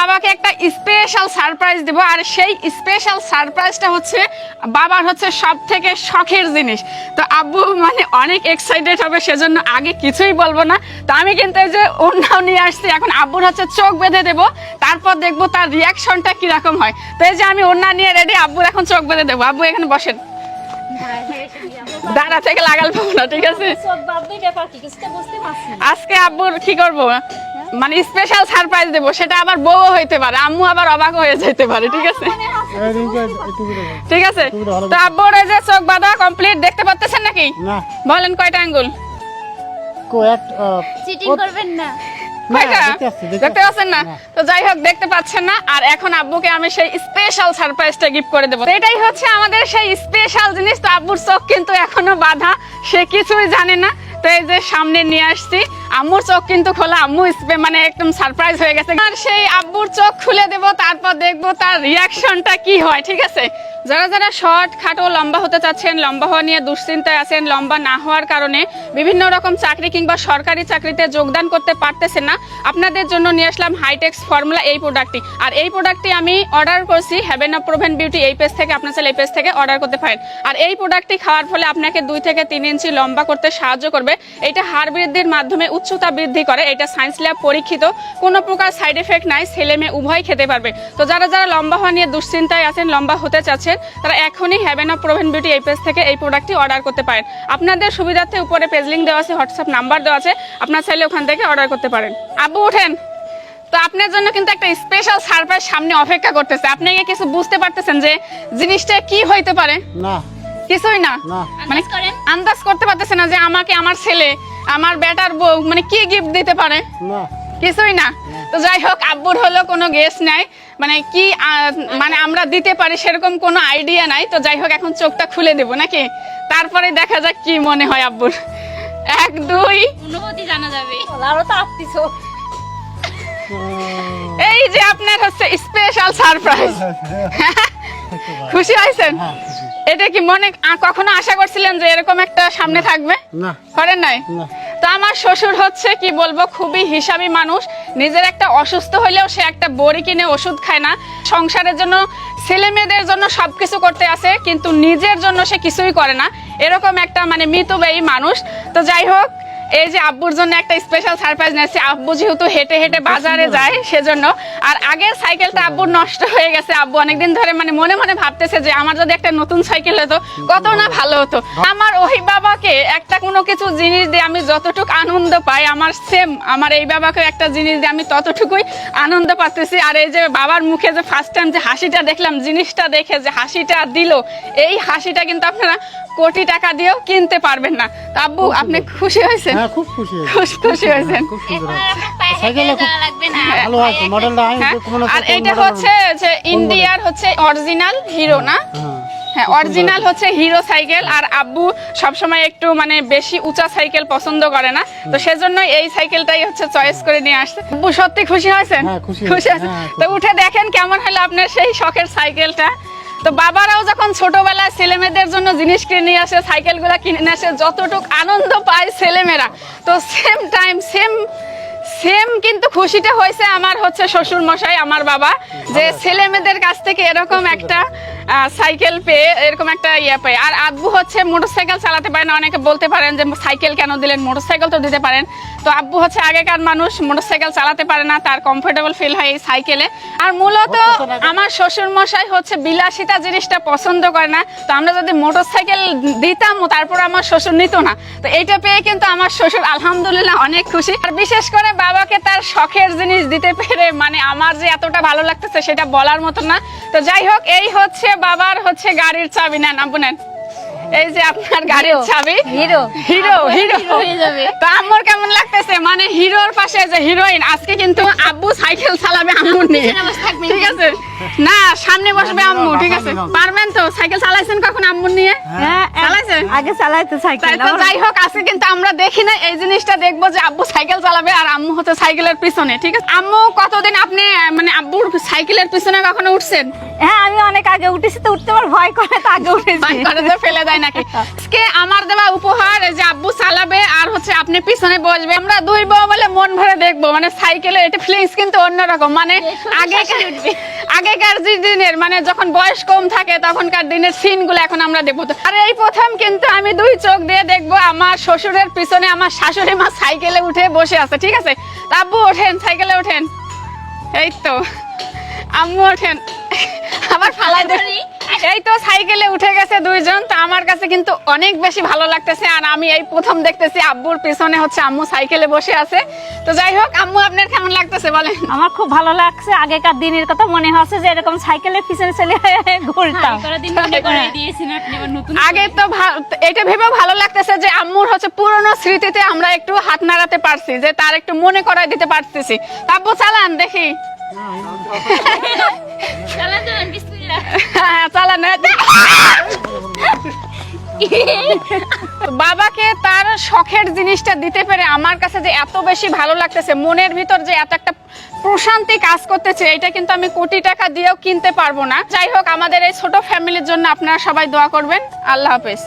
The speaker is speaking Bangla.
বাবাকে একটা স্পেশাল সারপ্রাইজ দেব, আর সেই স্পেশাল সারপ্রাইজটা হচ্ছে বাবার হচ্ছে সব থেকে শখের জিনিস। তো আব্বু মানে অনেক এক্সাইটেড হবে, সেজন্য আগে কিছুই বলবো না। তো আমি কিন্তু এই যে ওড়নাও নিয়ে আসছি, এখন আব্বুর হচ্ছে চোখ বেঁধে দেবো, তারপর দেখবো তার রিয়াকশনটা কিরকম হয়। তো এই যে আমি ওড়না নিয়ে রেডি, আব্বুর এখন চোখ বেঁধে দেবো। আব্বু এখানে বসেন, দাঁড়া থেকে লাগাল পাবো না, ঠিক আছে? আজকে আব্বুর কি করবো মানে স্পেশাল সারপ্রাইজ দেবো, সেটা আবার বউ হইতে পারে, আম্মু আবার অবাক হয়ে যেতে পারে, ঠিক আছে? ঠিক আছে, তো আব্বুর এই যে চোখ বাঁধা কমপ্লিট, দেখতে পাচ্ছেন নাকি? বলেন কয়টা আঙ্গুল? চিটিং করবেন না, দেখতে পাচ্ছেন না? তো যাই হোক, দেখতে পাচ্ছেন না। আর এখন আব্বুকে আমি সেই স্পেশাল সারপ্রাইজটা গিফট করে দেবো। এটাই হচ্ছে আমাদের সেই স্পেশাল জিনিস। তো আব্বুর চোখ কিন্তু এখনো বাঁধা, সে কিছুই জানে না। তো এই যে সামনে নিয়ে আসছি, আম্মুর চোখ কিন্তু খোলা, আম্মু মানে একদম সারপ্রাইজ হয়ে গেছে। আর সেই আব্বুর চোখ খুলে দেবো, তারপর দেখবো তার রিয়াকশনটা কি হয়, ঠিক আছে? যারা যারা শর্ট খাটো লম্বা হতে চাচ্ছেন, লম্বা হওয়া নিয়ে দুশ্চিন্তায় আছেন, লম্বা না হওয়ার কারণে বিভিন্ন রকম চাকরি কিংবা সরকারি চাকরিতে যোগদান করতে পারতেছেন না, আপনাদের জন্য নিয়ে আসলাম হাইটেক্স ফর্মুলা এই প্রোডাক্টটি। আর এই প্রোডাক্টটি আমি অর্ডার করছি হেভেন অফ প্রোভেন বিউটি এই পেজ থেকে, আপনার চাইলে এই পেজ থেকে অর্ডার করতে পারেন। আর এই প্রোডাক্টটি খাওয়ার ফলে আপনাকে 2 থেকে 3 ইঞ্চি লম্বা করতে সাহায্য করবে। এটা হাড় বৃদ্ধির মাধ্যমে উচ্চতা বৃদ্ধি করে, এটা সায়েন্স ল্যাব পরীক্ষিত, কোনো প্রকার সাইড এফেক্ট নাই, ছেলে মেয়ে উভয় খেতে পারবে। তো যারা যারা লম্বা হওয়া নিয়ে দুশ্চিন্তায় আছেন, লম্বা হতে চাচ্ছেন, তারা এখনই হেভেন অফ প্রোভেন বিউটি এই পেজ থেকে এই প্রোডাক্টটি অর্ডার করতে পারেন। আপনাদের সুবিধার্থে উপরে পেজ লিঙ্ক দেওয়া আছে, হোয়াটসঅ্যাপ নাম্বার দেওয়া আছে, আপনার চাইলে ওখান থেকে অর্ডার করতে পারেন। আব্বু ওঠেন, তো আপনার জন্য কিন্তু একটা স্পেশাল সারপ্রাইজ সামনে অপেক্ষা করতেছে। আপনি কি কিছু বুঝতে পারতেছেন যে জিনিসটা কি হইতে পারে? না, কিছুই না, মানে আন্দাজ করতে পারতেছে না যে আমাকে আমার ছেলে, আমার বেটার বউ মানে কি গিফট দিতে পারে? না, কিছুই না। তো যাই হোক, আব্বুর হলো কোনো গেস নাই, মানে কি মানে আমরা দিতে পারি সেরকম কোনো আইডিয়া নাই। তো যাই হোক, এখন চোখটা খুলে দেব নাকি, তারপরে দেখা যাক কি মনে হয় আব্বুর। 1 2 অনুভূতি জানা যাবে। এই যে আপনার হচ্ছে স্পেশাল সারপ্রাইজ। খুশি হয়েছেন? এটা কি মনে কখনো আশা করছিলেন যে এরকম একটা সামনে থাকবে? না, করেন নাই? তো আমার শ্বশুর হচ্ছে কি বলবো, খুবই হিসাবী মানুষ। নিজের একটা অসুস্থ হইলেও সে একটা বড়ি কিনে ওষুধ খায় না। সংসারের জন্য, ছেলে মেয়েদের জন্য সবকিছু করতে আসে, কিন্তু নিজের জন্য সে কিছুই করে না, এরকম একটা মানে মিতব্যয়ী মানুষ। তো যাই হোক, এই যে আব্বুর জন্য একটা স্পেশাল সারপ্রাইজ নিয়েছি। আব্বু যেহেতু হেঁটে হেঁটে বাজারে যায় সেজন্য, আর আগের সাইকেলটা আব্বুর নষ্ট হয়ে গেছে। আব্বু অনেকদিন ধরে মানে মনে মনে ভাবতেছে যে আমার যদি একটা নতুন সাইকেল হতো কত না ভালো হতো। আমার ওই বাবাকে একটা কোনো কিছু জিনিস দিয়ে আমি যতটুকু আনন্দ পাই, আমার এই বাবাকে একটা জিনিস দিয়ে আমি ততটুকুই আনন্দ পাচ্ছি। আর এই যে বাবার মুখে যে ফার্স্ট টাইম যে হাসিটা দেখলাম, জিনিসটা দেখে যে হাসিটা দিল, এই হাসিটা কিন্তু আপনারা কোটি টাকা দিয়েও কিনতে পারবেন না। তো আব্বু, আপনি খুশি হয়েছেন? হ্যাঁ, খুব খুশি হয়েছি। খুশি হয়েছেন? খুব সুন্দর সাইকেলে খুব লাগবে না, ভালো আছে মডেলটা। আমি কোনো আর এটা হচ্ছে যে ইন্ডিয়ার হচ্ছে অরিজিনাল হিরো না? হ্যাঁ, অরিজিনাল হচ্ছে হিরো সাইকেল। আর আব্বু সবসময় একটু মানে বেশি উঁচা সাইকেল পছন্দ করে না, তো সেজন্য এই সাইকেলটাই হচ্ছে চয়েস করে নিয়ে আসছে। আব্বু সত্যি খুশি হয়েছেন? খুশি হয়েছেন? তো উঠে দেখেন কেমন হলো আপনার সেই শখের সাইকেলটা। তো বাবারাও যখন ছোটবেলায় ছেলে মেয়েদের জন্য জিনিস কিনে নিয়ে আসে, সাইকেলগুলা কিনে নিয়ে আসে, যতটুকু আনন্দ পায় ছেলেমেয়েরা, তো সেম কিন্তু খুশিটা হয়েছে আমার হচ্ছে শ্বশুর মশাই, আমার বাবা, যে ছেলে মেয়েদের কাছ থেকে এরকম একটা সাইকেল পেয়ে, এরকম একটা ইয়ে পেয়ে। আর আব্বু হচ্ছে মোটরসাইকেল চালাতে পারে না, অনেকে বলতে পারেন যে সাইকেল কেন দিলেন, মোটরসাইকেল তো দিতে পারেন। তো আব্বু হচ্ছে আগেকার মানুষ, মোটরসাইকেল চালাতে পারে না, তার কমফোর্টেবল ফিল হয় এই সাইকেলে। আর মূলত আমার শ্বশুর মশাই হচ্ছে বিলাসিতা জিনিসটা পছন্দ করে না। তো আমরা যদি মোটরসাইকেল দিতাম, তারপর আমার শ্বশুর নিত না। তো এইটা পেয়ে কিন্তু আমার শ্বশুর আলহামদুলিল্লাহ অনেক খুশি। আর বিশেষ করে বাবাকে তার শখের জিনিস দিতে পেরে মানে আমার যে এতটা ভালো লাগতেছে সেটা বলার মতো না। তো যাই হোক, এই হচ্ছে বাবার হচ্ছে গাড়ির চাবি। নেন আব্বু, নেন, এই যে আপনার গাড়ির চাবি। হিরো হিরো হিরো হয়ে যাবে। তো আম্মুর কেমন লাগতেছে, মানে হিরোর পাশে যে হিরোইন। আজকে কিন্তু আব্বু সাইকেল চালাবে আম্মুর নিয়ে, ঠিক আছে? না, সামনে বসবে আম্মু, ঠিক আছে? পারবেন তো? সাইকেল চালাইছেন কখন আম্মুর নিয়ে? হ্যাঁ, চালাইছেন? আগে চালাইতো সাইকেল। তো যাই হোক, আজকে কিন্তু আমরা দেখি না, এই জিনিসটা দেখবো যে আব্বু সাইকেল চালাবে আর আম্মু হচ্ছে সাইকেলের পিছনে, ঠিক আছে? আম্মু কতদিন আপনি মানে আব্বুর সাইকেলের পিছনে কখনো উঠছেন? হ্যাঁ আমি অনেক আগে উঠেছি, তো উঠতে আমার ভয় করে, তো আগে উঠেছি। ভয় করে তো ফেলে দেয় নাকি? আজকে আমার দেওয়া উপহার এই যে আব্বু চালাবে আর হচ্ছে আপনি পিছনে বসবে, আমরা দুই বউ বলে মন ভরে দেখবো। মানে সাইকেলের এটা ফিলিংস কিন্তু অন্যরকম। মানে আগেকার যে দিনের, মানে যখন বয়স কম থাকে তখনকার দিনের সিন গুলো এখন আমরা দেখবো। আর এই প্রথম কিন্তু আমি দুই চোখ দিয়ে দেখবো আমার শ্বশুরের পিছনে আমার শাশুড়ি মা সাইকেলে উঠে বসে আছে। ঠিক আছে, তা আব্বু ওঠেন, সাইকেলে ওঠেন। এই তো আম্মু ওঠেন, আবার ফালাই ধরি। এই তো সাইকেলে উঠে গেছে দুইজন। তো আমার কাছে কিন্তু অনেক বেশি ভালো লাগতেছে। আর আমি এই প্রথম দেখতেছি আব্বুর পিছনে হচ্ছে আম্মু সাইকেলে বসে আছে। তো যাই হোক আম্মু, আপনার কেমন লাগতেছে বলেন? আমার খুব ভালো লাগছে। আগেকার দিনের কথা মনে হচ্ছে যে এরকম সাইকেলের পিছনে চলে ঘুরতাম। করার দিন মনে করে দিয়েছেন আপনি আবার নতুন আগে তো এটা ভেবেও ভালো লাগতেছে যে আম্মুর হচ্ছে পুরনো স্মৃতিতে আমরা একটু হাত নাড়াতে পারছি, যে তার একটু মনে করাই দিতে পারতেছি। আব্বু চালান দেখি। চালান চালান বিসমিল্লাহ। হ্যাঁ চালান। বাবাকে তার শখের জিনিসটা দিতে পেরে আমার কাছে যে এত বেশি ভালো লাগতেছে, মনের ভিতর যে এত একটা প্রশান্তি কাজ করতেছে, এটা কিন্তু আমি কোটি টাকা দিয়েও কিনতে পারবো না। যাই হোক, আমাদের এই ছোট ফ্যামিলির জন্য আপনারা সবাই দোয়া করবেন। আল্লাহ হাফেজ।